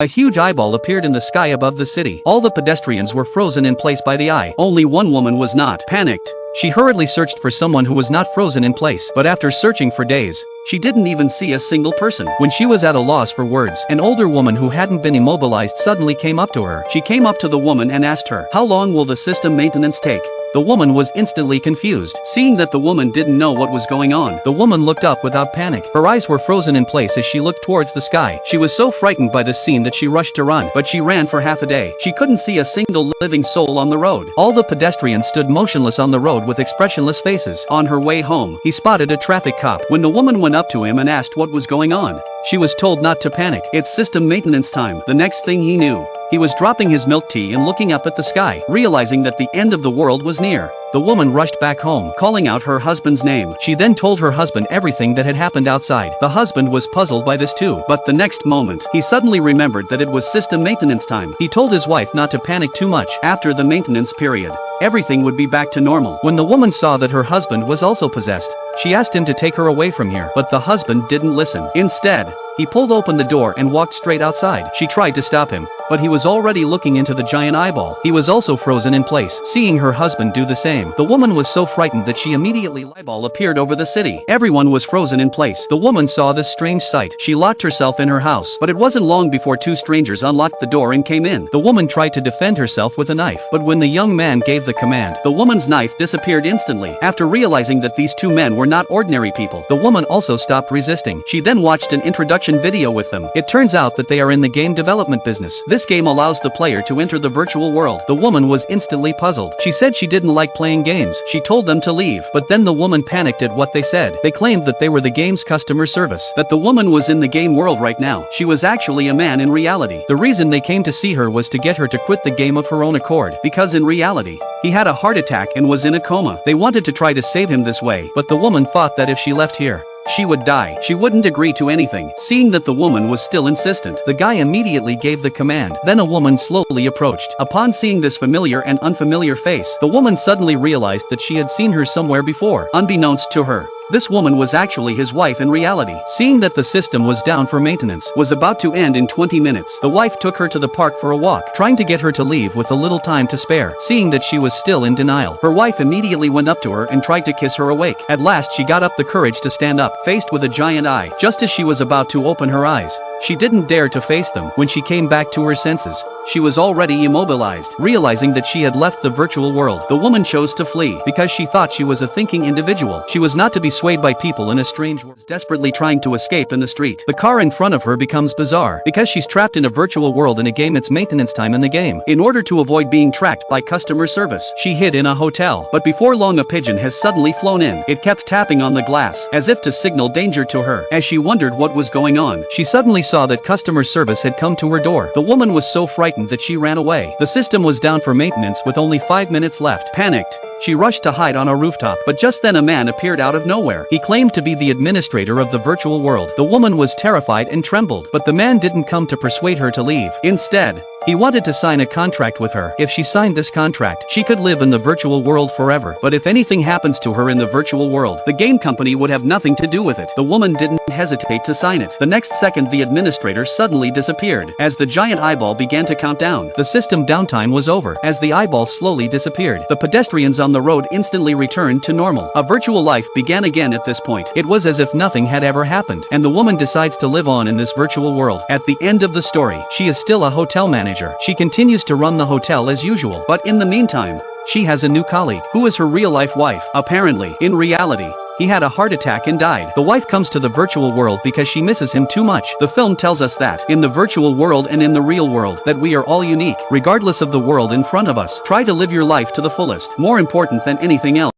A huge eyeball appeared in the sky above the city. All the pedestrians were frozen in place by the eye. Only one woman was not. Panicked, she hurriedly searched for someone who was not frozen in place. But after searching for days, she didn't even see a single person. When she was at a loss for words, an older woman who hadn't been immobilized suddenly came up to her. She came up to the woman and asked her, "How long will the system maintenance take?" The woman was instantly confused. Seeing that the woman didn't know what was going on, the woman looked up without panic. Her eyes were frozen in place as she looked towards the sky. She was so frightened by this scene that she rushed to run, but she ran for half a day. She couldn't see a single living soul on the road. All the pedestrians stood motionless on the road with expressionless faces. On her way home, he spotted a traffic cop. When the woman went up to him and asked what was going on, she was told not to panic. It's system maintenance time. The next thing he knew, he was dropping his milk tea and looking up at the sky, realizing that the end of the world was near. The woman rushed back home, calling out her husband's name. She then told her husband everything that had happened outside. The husband was puzzled by this too, but the next moment, he suddenly remembered that it was system maintenance time. He told his wife not to panic too much. After the maintenance period, everything would be back to normal. When the woman saw that her husband was also possessed, she asked him to take her away from here, but the husband didn't listen. Instead, he pulled open the door and walked straight outside. She tried to stop him, but he was already looking into the giant eyeball. He was also frozen in place. Seeing her husband do the same, the woman was so frightened that she immediately eyeball appeared over the city. Everyone was frozen in place. The woman saw this strange sight. She locked herself in her house, but it wasn't long before two strangers unlocked the door and came in. The woman tried to defend herself with a knife, but when the young man gave the command, the woman's knife disappeared instantly. After realizing that these two men were not ordinary people, the woman also stopped resisting. She then watched an introduction video with them. It turns out that they are in the game development business. This game allows the player to enter the virtual world. The woman was instantly puzzled. She said she didn't like playing games. She told them to leave, but then the woman panicked at what they said. They claimed that they were the game's customer service, that the woman was in the game world right now. She was actually a man in reality. The reason they came to see her was to get her to quit the game of her own accord, because in reality, he had a heart attack and was in a coma. They wanted to try to save him this way, but the woman thought that if she left here, she would die. She wouldn't agree to anything. Seeing that the woman was still insistent, the guy immediately gave the command. Then a woman slowly approached. Upon seeing this familiar and unfamiliar face, the woman suddenly realized that she had seen her somewhere before. Unbeknownst to her, this woman was actually his wife in reality. Seeing that the system was down for maintenance, was about to end in 20 minutes, the wife took her to the park for a walk, trying to get her to leave with a little time to spare. Seeing that she was still in denial, her wife immediately went up to her and tried to kiss her awake. At last she got up the courage to stand up, faced with a giant eye. Just as she was about to open her eyes, she didn't dare to face them. When she came back to her senses, she was already immobilized. Realizing that she had left the virtual world, the woman chose to flee, because she thought she was a thinking individual. She was not to be swayed by people in a strange world, desperately trying to escape in the street. The car in front of her becomes bizarre, because she's trapped in a virtual world in a game. It's maintenance time in the game. In order to avoid being tracked by customer service, she hid in a hotel. But before long, a pigeon has suddenly flown in. It kept tapping on the glass, as if to signal danger to her. As she wondered what was going on, she suddenly saw that customer service had come to her door. The woman was so frightened that she ran away. The system was down for maintenance with only 5 minutes left. Panicked, she rushed to hide on a rooftop, but just then a man appeared out of nowhere. He claimed to be the administrator of the virtual world. The woman was terrified and trembled, but the man didn't come to persuade her to leave. Instead, he wanted to sign a contract with her. If she signed this contract, she could live in the virtual world forever. But if anything happens to her in the virtual world, the game company would have nothing to do with it. The woman didn't hesitate to sign it. The next second, the administrator suddenly disappeared. As the giant eyeball began to count down, the system downtime was over. As the eyeball slowly disappeared, the pedestrians on the road instantly returned to normal. A virtual life began again at this point. It was as if nothing had ever happened, and the woman decides to live on in this virtual world. At the end of the story, she is still a hotel manager. She continues to run the hotel as usual, but in the meantime, she has a new colleague, who is her real-life wife. Apparently, in reality, he had a heart attack and died. The wife comes to the virtual world because she misses him too much. The film tells us that, in the virtual world and in the real world, that we are all unique, regardless of the world in front of us. Try to live your life to the fullest. More important than anything else.